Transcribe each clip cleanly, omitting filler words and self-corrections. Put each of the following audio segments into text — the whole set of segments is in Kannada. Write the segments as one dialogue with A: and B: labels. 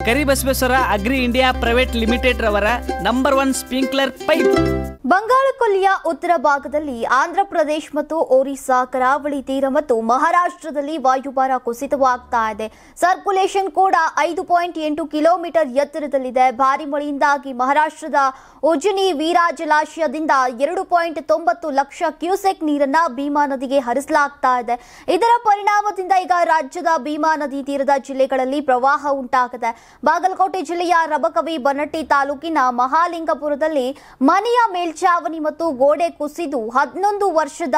A: Karibasaveshwara agri India private limited ರವರ ನಂಬರ್ 1 ಸ್ಪ್ರಿಂಕ್ಲರ್ ಪೈಪ್.
B: ಬಂಗಾಳಕೊಲ್ಲಿಯ ಉತ್ತರ ಭಾಗದಲ್ಲಿ ಆಂಧ್ರಪ್ರದೇಶ ಮತ್ತು ಒರಿಸ್ಸಾ ಕರಾವಳಿ ತೀರ ಮತ್ತು ಮಹಾರಾಷ್ಟ್ರದಲ್ಲಿ ವಾಯುಭಾರ ಕುಸಿತವಾಗ್ತಾ ಇದೆ. ಸರ್ಕ್ಯುಲೇಷನ್ ಕೂಡ 5.8 ಕಿಲೋಮೀಟರ್ ಎತ್ತರದಲ್ಲಿದೆ. ಭಾರಿ ಮಳೆಯಿಂದಾಗಿ ಮಹಾರಾಷ್ಟ್ರದ ಉಜ್ನಿ ವೀರಾ ಜಲಾಶಯದಿಂದ 2.90 ಲಕ್ಷ ಕ್ಯೂಸೆಕ್ ನೀರನ್ನ ಭೀಮಾ ನದಿಗೆ ಹರಿಸಲಾಗ್ತಾ ಇದೆ. ಇದರ ಪರಿಣಾಮದಿಂದ ಈಗ ರಾಜ್ಯದ ಭೀಮಾ ನದಿ ತೀರದ ಜಿಲ್ಲೆಗಳಲ್ಲಿ ಪ್ರವಾಹ ಉಂಟಾಗಿದೆ. ಬಾಗಲಕೋಟೆ ಜಿಲ್ಲೆಯ ರಬಕವಿ ಬನಟ್ಟಿ ತಾಲೂಕಿನ ಮಹಾಲಿಂಗಪುರದಲ್ಲಿ ಮನೆಯ ಮೇಲ್ಚಾವಣಿ ಮತ್ತು ಗೋಡೆ ಕುಸಿದು 11 ವರ್ಷದ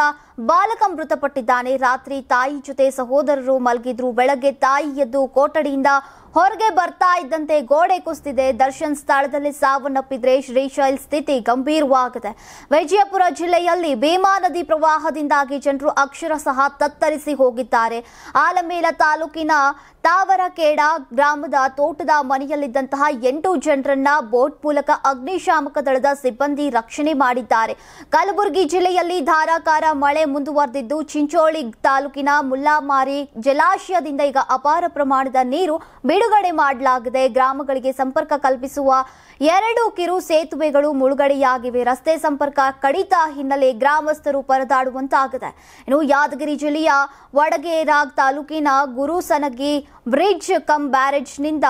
B: ಬಾಲಕ ಮೃತಪಟ್ಟಿದ್ದಾನೆ. ರಾತ್ರಿ ತಾಯಿ ಜೊತೆ ಸಹೋದರರು ಮಲಗಿದ್ರು. ಬೆಳಗ್ಗೆ ತಾಯಿ ಎದ್ದು ಕೊಠಡಿಯಿಂದ ಹೊರಗೆ ಬರ್ತಾ ಇದ್ದಂತೆ ಗೋಡೆ ಕುಸಿದಿದೆ. ದರ್ಶನ್ ಸ್ಥಳದಲ್ಲಿ ಸಾವನ್ನಪ್ಪಿದ್ರೆ ಶ್ರೀಶೈಲ್ ಸ್ಥಿತಿ ಗಂಭೀರವಾಗಿದೆ. ವಿಜಯಪುರ ಜಿಲ್ಲೆಯಲ್ಲಿ ಭೀಮಾ ನದಿ ಪ್ರವಾಹದಿಂದಾಗಿ ಜನರು ಅಕ್ಷರಶಃ ತತ್ತರಿಸಿ ಹೋಗಿದ್ದಾರೆ. ಆಲಮೇಲ ತಾಲೂಕಿನ ತಾವರಕೇಡ ಗ್ರಾಮದ ತೋಟದ ಮನೆಯಲ್ಲಿದ್ದಂತಹ 8 ಜನರನ್ನ ಬೋಟ್ ಮೂಲಕ ಅಗ್ನಿಶಾಮಕ ದಳದ ಸಿಬ್ಬಂದಿ ರಕ್ಷಣೆ ಮಾಡಿದ್ದಾರೆ. ಕಲಬುರಗಿ ಜಿಲ್ಲೆಯಲ್ಲಿ ಧಾರಾಕಾರ ಮಳೆ ಮುಂದುವರೆದಿದ್ದು ಚಿಂಚೋಳಿ ತಾಲೂಕಿನ ಮುಲ್ಲಾಮಾರಿ ಜಲಾಶಯದಿಂದ ಈಗ ಅಪಾರ ಪ್ರಮಾಣದ ನೀರು ಬಿಡುಗಡೆ ಮಾಡಲಾಗಿದೆ. ಗ್ರಾಮಗಳಿಗೆ ಸಂಪರ್ಕ ಕಲ್ಪಿಸುವ 2 ಕಿರು ಸೇತುವೆಗಳು ಮುಳುಗಡೆಯಾಗಿವೆ. ರಸ್ತೆ ಸಂಪರ್ಕ ಕಡಿತ ಹಿನ್ನೆಲೆ ಗ್ರಾಮಸ್ಥರು ಪರದಾಡುವಂತಾಗಿದೆ. ಇನ್ನು ಯಾದಗಿರಿ ಜಿಲ್ಲೆಯ ವಡಗೇರಾ ತಾಲೂಕಿನ ಗುರುಸನಗಿ ಬ್ರಿಡ್ಜ್ ಕಮ್ ಬ್ಯಾರೇಜ್ನಿಂದ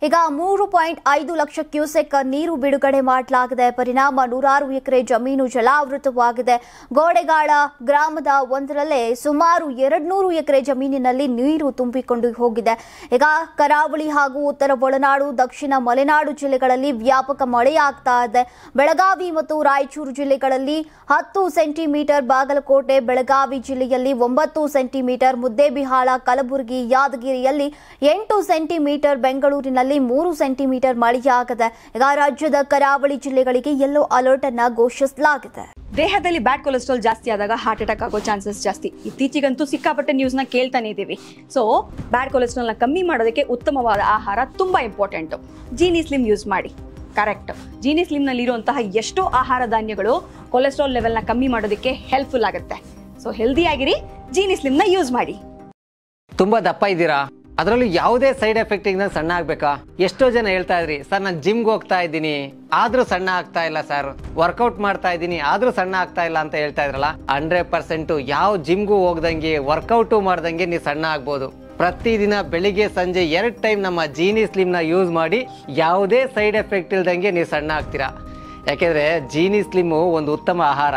B: ಈಗ 3.5 ಲಕ್ಷ ಕ್ಯೂಸೆಕ್ ನೀರು ಬಿಡುಗಡೆ ಮಾಡಲಾಗಿದೆ. ಪರಿಣಾಮ ನೂರಾರು ಎಕರೆ ಜಮೀನು ಜಲಾವೃತವಾಗಿದೆ. ಗೋಡೆಗಾಳ ಗ್ರಾಮದ ಒಂದರಲ್ಲೇ ಸುಮಾರು 200 ಎಕರೆ ಜಮೀನಿನಲ್ಲಿ ನೀರು ತುಂಬಿಕೊಂಡು ಹೋಗಿದೆ. ಈಗ ಕರಾವಳಿ ಹಾಗೂ ಉತ್ತರ ಒಳನಾಡು, ದಕ್ಷಿಣ ಮಲೆನಾಡು ಜಿಲ್ಲೆಗಳಲ್ಲಿ ವ್ಯಾಪಕ ಮಳೆಯಾಗ್ತಾ ಇದೆ. ಬೆಳಗಾವಿ ಮತ್ತು ರಾಯಚೂರು ಜಿಲ್ಲೆಗಳಲ್ಲಿ 10 ಸೆಂಟಿಮೀಟರ್, ಬಾಗಲಕೋಟೆ, ಬೆಳಗಾವಿ ಜಿಲ್ಲೆಯಲ್ಲಿ 9 ಸೆಂಟಿಮೀಟರ್, ಮುದ್ದೇಬಿಹಾಳ, ಕಲಬುರಗಿ, ಯಾದಗಿರಿಯಲ್ಲಿ 8 ಸೆಂಟಿಮೀಟರ್, ಬೆಂಗಳೂರಿನಲ್ಲಿ 3 ಸೆಂಟಿಮೀಟರ್ ಮಳೆಯಾಗಿದೆ. ಈಗ ರಾಜ್ಯದ ಕರಾವಳಿ ಜಿಲ್ಲೆಗಳಿಗೆ ಯೆಲ್ಲೋ ಅಲರ್ಟ್ ಅನ್ನ ಘೋಷಿಸಲಾಗಿದೆ.
C: ದೇಹದಲ್ಲಿ ಬ್ಯಾಡ್ ಕೊಲೆಸ್ಟ್ರಾಲ್ ಜಾಸ್ತಿ ಆದಾಗ ಹಾರ್ಟ್ ಅಟ್ಯಾಕ್ ಆಗೋ ಚಾನ್ಸಸ್ ಜಾಸ್ತಿ. ಇತ್ತೀಚೆಗಂತೂ ಸಿಕ್ಕಾಪಟ್ಟೆ ನ್ಯೂಸ್ನ ಕೇಳ್ತಾನೆ ಇದ್ದೀವಿ. ಸೊ ಬ್ಯಾಡ್ ಕೊಲೆಸ್ಟ್ರಾಲ್ನ ಕಮ್ಮಿ ಮಾಡೋದಕ್ಕೆ ಉತ್ತಮವಾದ ಆಹಾರ ತುಂಬ ಇಂಪಾರ್ಟೆಂಟು. ಜೀನಿ ಸ್ಲಿಮ್ ಯೂಸ್ ಮಾಡಿ. ಕರೆಕ್ಟ್. ಜೀನಿ ಸ್ಲಿಮ್ನಲ್ಲಿರುವಂತಹ ಎಷ್ಟೋ ಆಹಾರ ಧಾನ್ಯಗಳು ಕೊಲೆಸ್ಟ್ರಾಲ್ ಲೆವೆಲ್ನ ಕಮ್ಮಿ ಮಾಡೋದಕ್ಕೆ ಹೆಲ್ಪ್ಫುಲ್ ಆಗುತ್ತೆ. ಸೊ ಹೆಲ್ದಿ ಆಗಿರಿ, ಜೀನಿ ಸ್ಲಿಮ್ನ ಯೂಸ್ ಮಾಡಿ.
D: ತುಂಬ ದಪ್ಪ ಇದ್ದೀರಾ, ಅದರಲ್ಲೂ ಯಾವುದೇ ಸೈಡ್ ಎಫೆಕ್ಟ್ ಇಂದ ಸಣ್ಣ ಆಗ್ಬೇಕಾ? ಎಷ್ಟೋ ಜನ ಹೇಳ್ತಾ ಇದ್ರಿ, ಸರ್ ನಾನು ಜಿಮ್ಗೆ ಹೋಗ್ತಾ ಇದ್ದೀನಿ ಆದ್ರೂ ಸಣ್ಣ ಆಗ್ತಾ ಇಲ್ಲ ಸರ್, ವರ್ಕೌಟ್ ಮಾಡ್ತಾ ಇದ್ದೀನಿ ಆದ್ರೂ ಸಣ್ಣ ಆಗ್ತಾ ಇಲ್ಲ ಅಂತ ಹೇಳ್ತಾ ಇದ್ರಲ್ಲ. 100% ಯಾವ ಜಿಮ್ಗೂ ಹೋಗ್ದಂಗೆ ವರ್ಕೌಟು ಮಾಡ್ದಂಗೆ ನೀವು ಸಣ್ಣ ಆಗ್ಬೋದು. ಪ್ರತಿದಿನ ಬೆಳಿಗ್ಗೆ ಸಂಜೆ 2 ಟೈಮ್ ನಮ್ಮ ಜೀನಿ ಸ್ಲಿಮ್ನ ಯೂಸ್ ಮಾಡಿ ಯಾವುದೇ ಸೈಡ್ ಎಫೆಕ್ಟ್ ಇಲ್ದಂಗೆ ನೀವು ಸಣ್ಣ ಆಗ್ತೀರಾ. ಯಾಕೆಂದ್ರೆ ಜೀನಿ ಸ್ಲಿಮ್ಮು ಒಂದು ಉತ್ತಮ ಆಹಾರ.